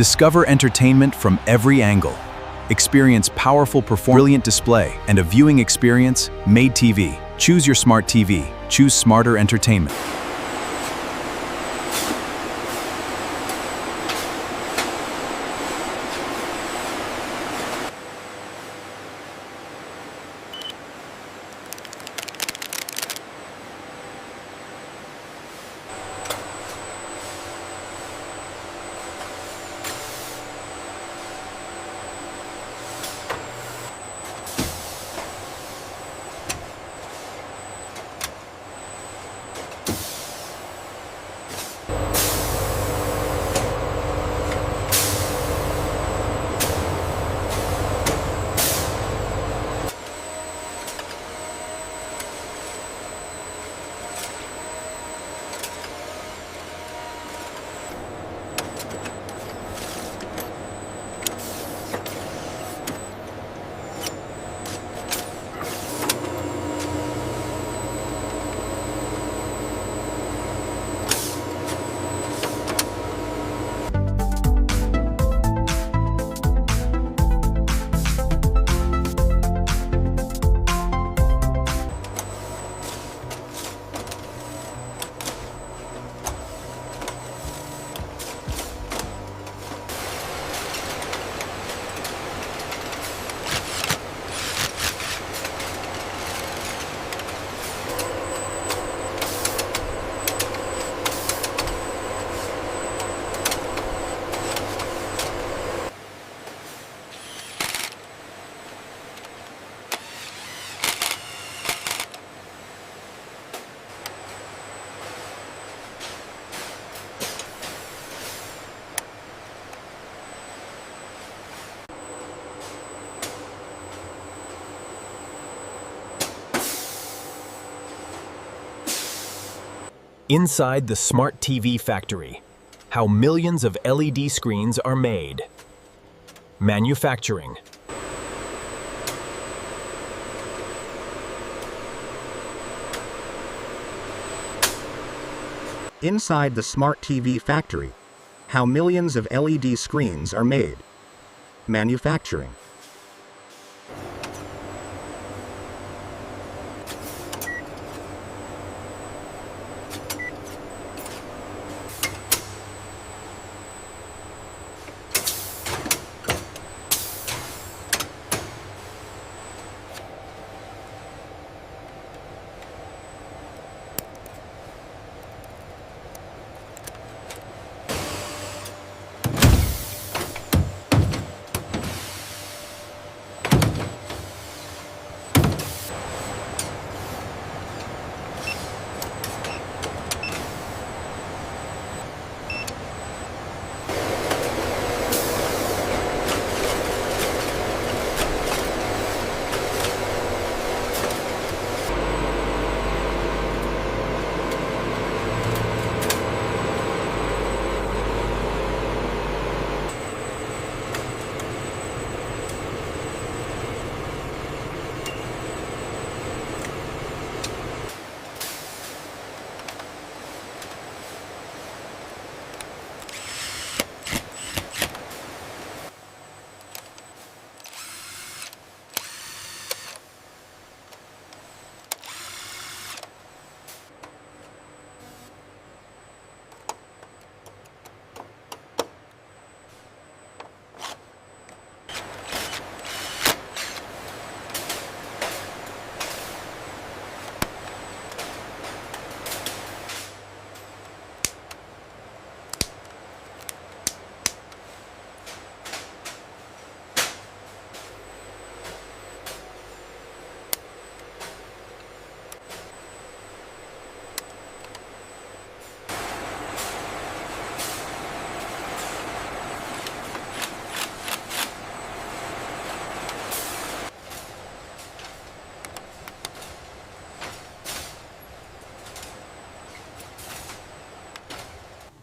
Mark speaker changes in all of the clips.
Speaker 1: Discover entertainment from every angle. Experience powerful brilliant display and a viewing experience made TV. Choose your smart TV. Choose smarter entertainment. Inside the Smart TV factory, how millions of LED screens are made. Manufacturing.
Speaker 2: Inside the Smart TV factory, how millions of LED screens are made. Manufacturing.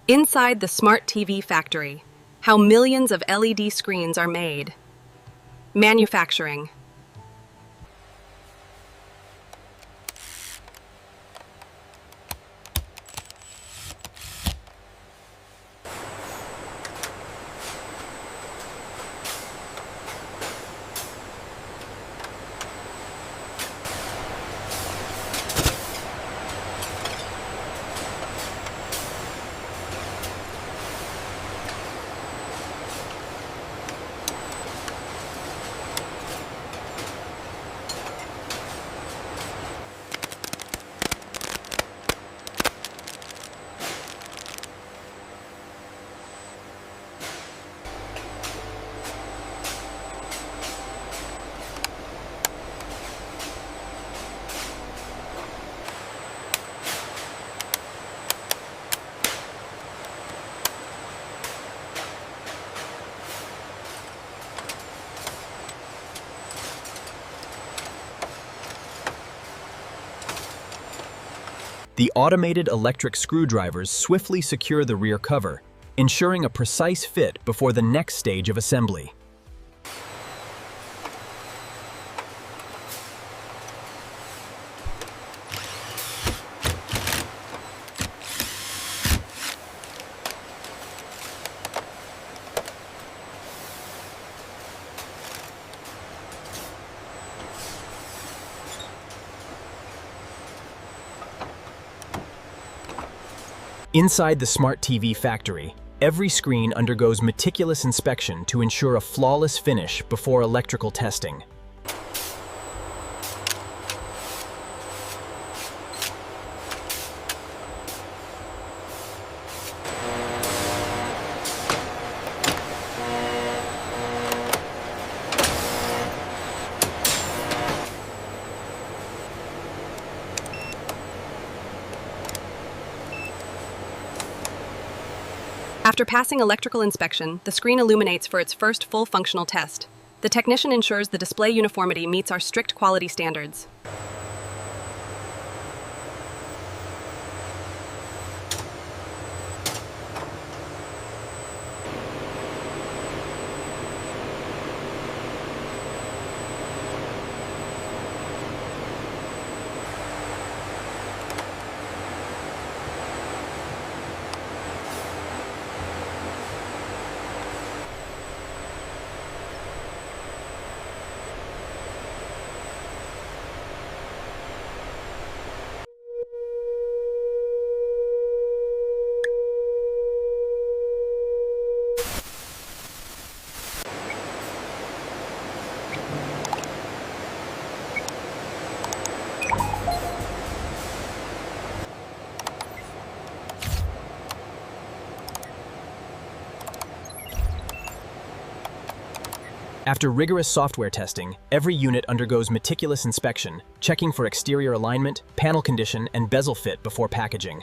Speaker 3: Inside the Smart TV factory, how millions of LED screens are made. Manufacturing.
Speaker 4: The automated electric screwdrivers swiftly secure the rear cover, ensuring a precise fit before the next stage of assembly. Inside the Smart TV factory, every screen undergoes meticulous inspection to ensure a flawless finish before electrical testing.
Speaker 3: After passing electrical inspection, the screen illuminates for its first full functional test. The technician ensures the display uniformity meets our strict quality standards.
Speaker 4: After rigorous software testing, every unit undergoes meticulous inspection, checking for exterior alignment, panel condition, and bezel fit before packaging.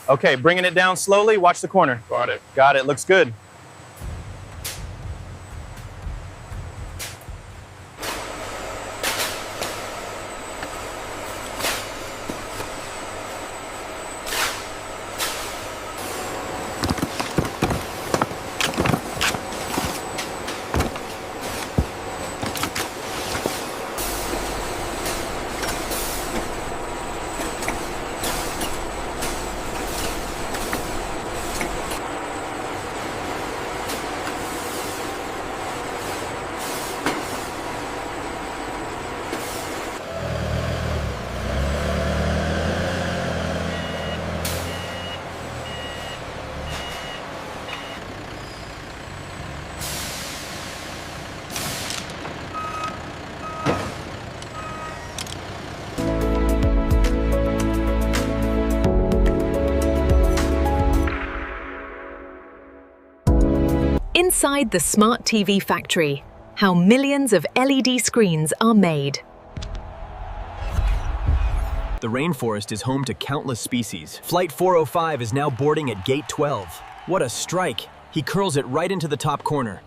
Speaker 5: Okay, bringing it down slowly. Watch the corner.
Speaker 6: Got it.
Speaker 5: Got it. Looks good.
Speaker 7: Inside the Smart TV factory, how millions of LED screens are made.
Speaker 4: The rainforest is home to countless species. Flight 405 is now boarding at Gate 12. What a strike! He curls it right into the top corner.